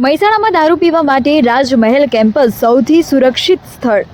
મહેસાણામાં દારૂ પીવા માટે રાજમહેલ કેમ્પસ સૌથી સુરક્ષિત સ્થળ.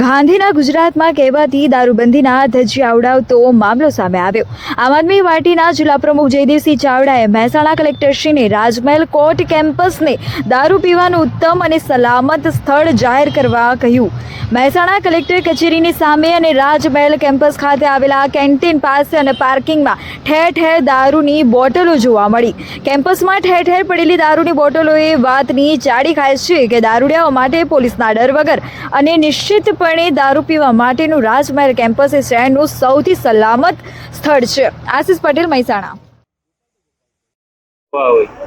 ગાંધીના ગુજરાતમાં કહેવાતી દારૂબંધીના ધજિયા ઉડાવતો મામલો સામે આવ્યો. આમ આદમી પાર્ટીના જિલ્લા પ્રમુખ જયદેવસિંહ ચાવડાએ મહેસાણા કલેક્ટરશ્રીને રાજમહેલ કોર્ટ કેમ્પસને દારૂ પીવાનું ઉત્તમ અને સલામત સ્થળ જાહેર કરવા કહ્યું. મહેસાણા કલેક્ટર કચેરીની સામે અને રાજમહેલ કેમ્પસ ખાતે આવેલા કેન્ટીન પાસે અને પાર્કિંગમાં ઠેર ઠેર દારૂની બોટલો જોવા મળી. કેમ્પસમાં ઠેર ઠેર પડેલી દારૂની બોટલોએ વાતની ચાડી ખાય છે કે દારૂડિયાઓ માટે પોલીસના ડર વગર અને નિશ્ચિતપણે દારૂ પીવા માટેનું રાજમહેલ કેમ્પસ એ શહેરનું સૌથી સલામત સ્થળ છે. આશિષ પટેલ, મહેસાણા.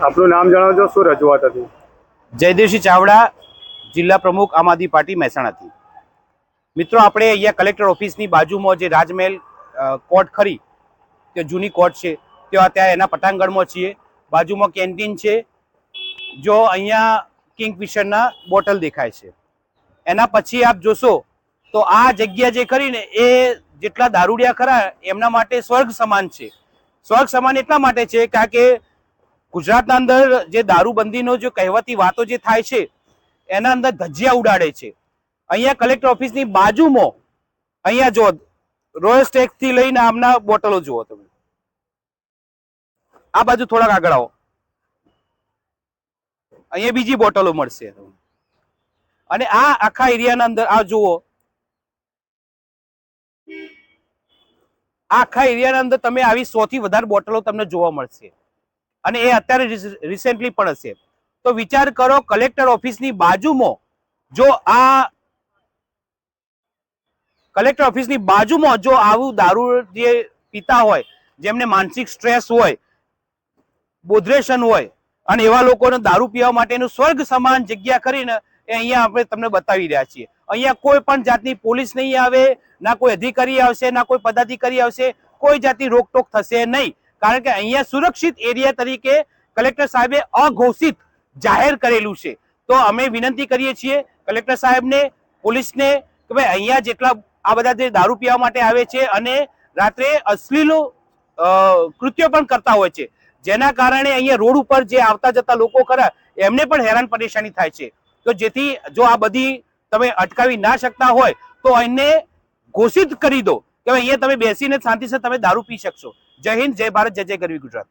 આપનું નામ જણાવજો, શું રજૂઆત હતી? જયદેવસિંહ ચાવડા, જિલ્લા પ્રમુખ આમ આદમી પાર્ટી મહેસાણાથી. મિત્રો, આપણે અહીંયા કલેક્ટર ઓફિસની બાજુમાં જે રાજમહેલ કોર્ટ ખરી, તે જૂની કોર્ટ છે, ત્યાં એના પટાંગણમાં છીએ. બાજુમાં કેન્ટીન છે. જો અહીંયા કિંગફિશરના બોટલ દેખાય છે. એના પછી આપ જોશો તો આ જગ્યા જે કરીને એ જેટલા દારૂડિયા ખરા એમના માટે સ્વર્ગ સમાન છે. સ્વર્ગ સમાન એટલા માટે છે કારણ કે ગુજરાતના અંદર જે દારૂબંધીનો જે કહેવાતી વાતો જે થાય છે એના અંદર ધજિયા ઉડાડે છે. અહીંયા કલેક્ટર ઓફિસની બાજુમાં અહીંયા જો રોયલ સ્ટેક્સ થી લઈને આમના બોટલો જુઓ તમે. આ બાજુ થોડાક આગળ આવો, અહીંયા બીજી બોટલો મળશે. અને આ આખા એરિયાના અંદર આ જુઓ, આખા એરિયાના અંદર તમે આવી 100 થી વધારે બોટલો તમને જોવા મળશે. અને એ અત્યારે રિસેન્ટલી પણ હશે. તો વિચાર કરો, કલેક્ટર ઓફિસની બાજુમાં જો કલેક્ટર ઓફિસની બાજુમાં જો આવું દારૂ જે પીતા હોય, જેમને માનસિક સ્ટ્રેસ હોય, બોધરેશન હોય, અને એવા લોકોને દારૂ પીવા માટેનું સ્વર્ગ સમાન જગ્યા કરીને અહીંયા આપણે તમને બતાવી રહ્યા છીએ. અહીંયા કોઈ પણ જાતની પોલીસ નહીં આવે, ના કોઈ અધિકારી આવશે, ના કોઈ પદાધિકારી આવશે, કોઈ જાતની રોકટોક થશે નહીં. કારણ કે અહીંયા સુરક્ષિત એરિયા તરીકે કલેક્ટર સાહેબે અઘોષિત જાહેર કરેલું છે. તો અમે વિનંતી કરીએ છીએ કલેક્ટર સાહેબને, પોલીસને કે ભાઈ અહીંયા જેટલા આ બધા જે દારૂ પીવા માટે આવે છે અને રાત્રે અશ્લીલ કૃત્યો પણ કરતા હોય છે, જેના કારણે અહીંયા રોડ ઉપર જે આવતા જતા લોકો ખરા એમને પણ હેરાન પરેશાની થાય છે. તો જેથી જો આ બધી તમે અટકાવી ના શકતા હોય તો એને ઘોષિત કરી દો કે અહીંયા તમે બેસીને શાંતિથી તમે દારૂ પી શકશો. જય હિન્દ, જય ભારત, જય જય ગરવી ગુજરાત.